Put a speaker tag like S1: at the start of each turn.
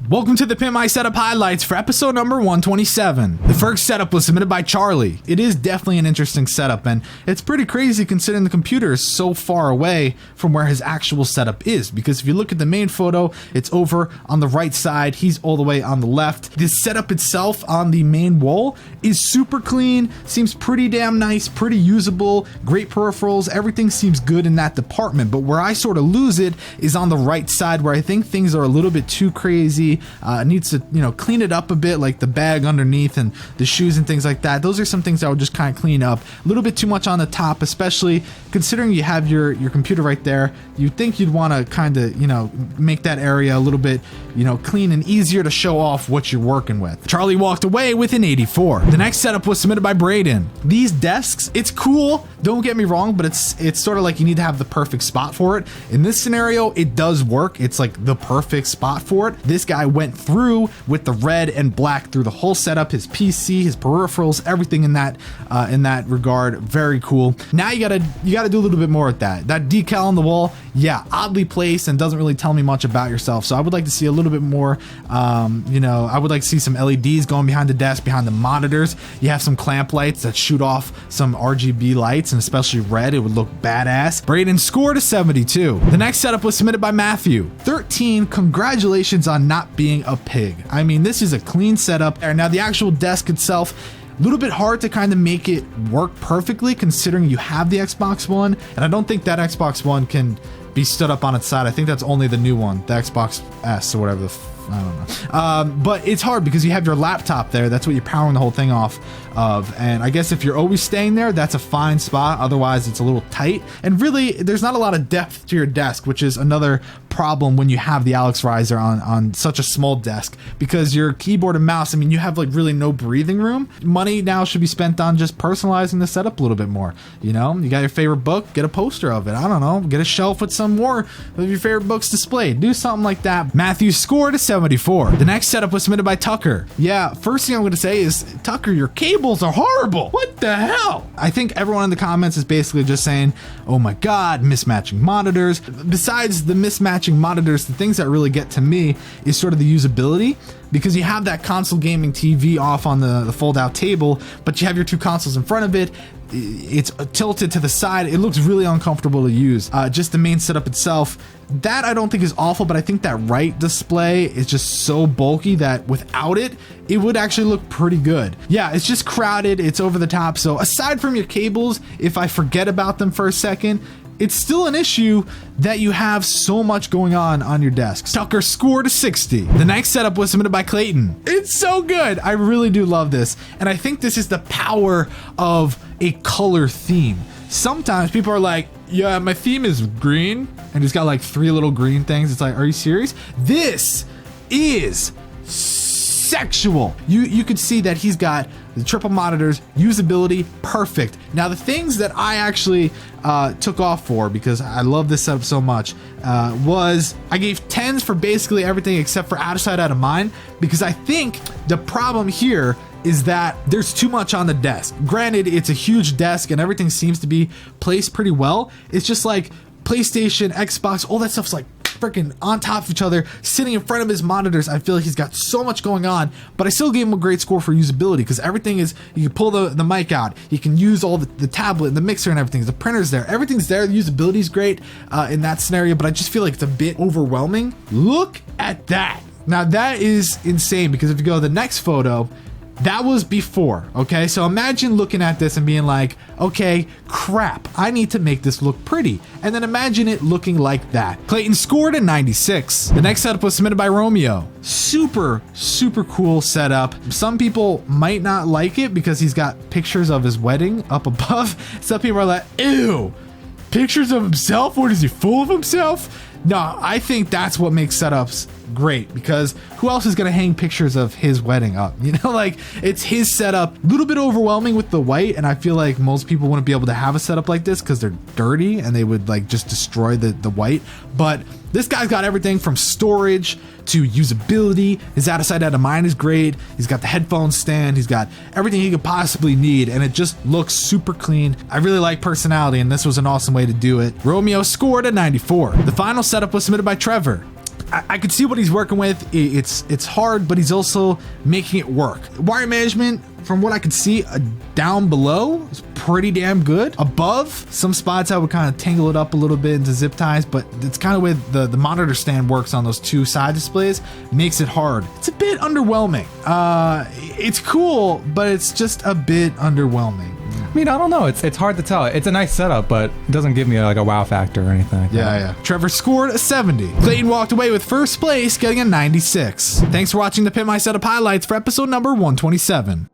S1: Welcome to the Pimp My Setup highlights for episode number 127. The first setup was submitted by Charlie. It is definitely an interesting setup, and it's pretty crazy considering the computer is so far away from where his actual setup is, because if you look at the main photo, it's over on the right side, he's all the way on the left. The setup itself on the main wall is super clean, seems pretty damn nice, pretty usable, great peripherals, everything seems good in that department, but where I sort of lose it is on the right side, where I think things are a little bit too crazy. Needs to, clean it up a bit, like the bag underneath and the shoes and things like that. Those are some things I would just kind of clean up. A little bit too much on the top, especially considering you have your computer right there. You'd think you'd want to kind of, make that area a little bit, clean and easier to show off what you're working with. Charlie walked away with an 84. The next setup was submitted by Braid. These desks, it's cool, don't get me wrong, but it's sort of like you need to have the perfect spot for it. In this scenario, it does work. It's like the perfect spot for it. This guy went through with the red and black through the whole setup, his PC, his peripherals, everything in that regard. Very cool. Now you gotta do a little bit more with that. That decal on the wall, yeah, oddly placed and doesn't really tell me much about yourself. So I would like to see a little bit more. I would like to see some LEDs going behind the desk, behind the monitors. You have some clamp lights that shoot off some RGB lights, and especially red, it would look badass. Braden scored a 72. The next setup was submitted by Matthew. 13. Congratulations on not being a pig. I mean, this is a clean setup. Now the actual desk itself, a little bit hard to kind of make it work perfectly considering you have the Xbox One, and I don't think that Xbox One can be stood up on its side. I think that's only the new one, the Xbox S or whatever I don't know. But it's hard because you have your laptop there. That's what you're powering the whole thing off of. And I guess if you're always staying there, that's a fine spot. Otherwise, it's a little tight. And really, there's not a lot of depth to your desk, which is another problem when you have the Alex Riser on such a small desk, because your keyboard and mouse, I mean, you have like really no breathing room. Money now should be spent on just personalizing the setup a little bit more. You got your favorite book, get a poster of it. I don't know, get a shelf with some more of your favorite books displayed. Do something like that. Matthew scored a 74. The next setup was submitted by Tucker. Yeah, first thing I'm going to say is, Tucker, your cables are horrible. What the hell? I think everyone in the comments is basically just saying, oh my God, mismatching monitors. Besides the mismatching monitors, the things that really get to me is sort of the usability, because you have that console gaming TV off on the fold out table, but you have your two consoles in front of it. It's tilted to the side. It looks really uncomfortable to use. Just the main setup itself, that I don't think is awful, but I think that right display is just so bulky that without it, it would actually look pretty good. Yeah, it's just crowded, it's over the top. So aside from your cables, if I forget about them for a second, it's still an issue that you have so much going on your desk. Tucker scored a 60. The next setup was submitted by Clayton. It's so good. I really do love this. And I think this is the power of a color theme. Sometimes people are like, yeah, my theme is green, and he's got like 3 little green things. It's like, are you serious? This is sexual. You could see that he's got the triple monitors, usability, perfect. Now the things that I actually took off for, because I love this setup so much, was I gave 10s for basically everything except for out of sight, out of mind, because I think the problem here is that there's too much on the desk. Granted, it's a huge desk and everything seems to be placed pretty well. It's just like PlayStation, Xbox, all that stuff's like freaking on top of each other, sitting in front of his monitors. I feel like he's got so much going on, but I still gave him a great score for usability, because everything is, you can pull the mic out, you can use all the tablet and the mixer and everything, the printer's there, everything's there. The usability is great in that scenario, but I just feel like it's a bit overwhelming. Look at that. Now that is insane, because if you go to the next photo, that was before, okay? So imagine looking at this and being like, okay, crap, I need to make this look pretty. And then imagine it looking like that. Clayton scored a 96. The next setup was submitted by Romeo. Super, super cool setup. Some people might not like it because he's got pictures of his wedding up above. Some people are like, ew, pictures of himself? What is he, full of himself? No, I think that's what makes setups great, because who else is going to hang pictures of his wedding up? Like, it's his setup. A little bit overwhelming with the white, and I feel like most people wouldn't be able to have a setup like this because they're dirty and they would like just destroy the white. But this guy's got everything from storage to usability. His out of sight, out of mind is great. He's got the headphone stand. He's got everything he could possibly need, and it just looks super clean. I really like personality, and this was an awesome way to do it. Romeo scored a 94. The final setup was submitted by Trevor. I could see what he's working with. It's hard, but he's also making it work. Wire management, from what I could see, down below is pretty damn good. Above, some spots I would kind of tangle it up a little bit into zip ties, but it's kind of where the monitor stand works on those two side displays, makes it hard. It's a bit underwhelming. It's cool, but it's just a bit underwhelming.
S2: I mean, I don't know. It's hard to tell. It's a nice setup, but it doesn't give me like a wow factor or anything like that.
S1: Yeah. Trevor scored a 70. Clayton walked away with first place, getting a 96. Thanks for watching the Pimp My Setup highlights for episode number 127.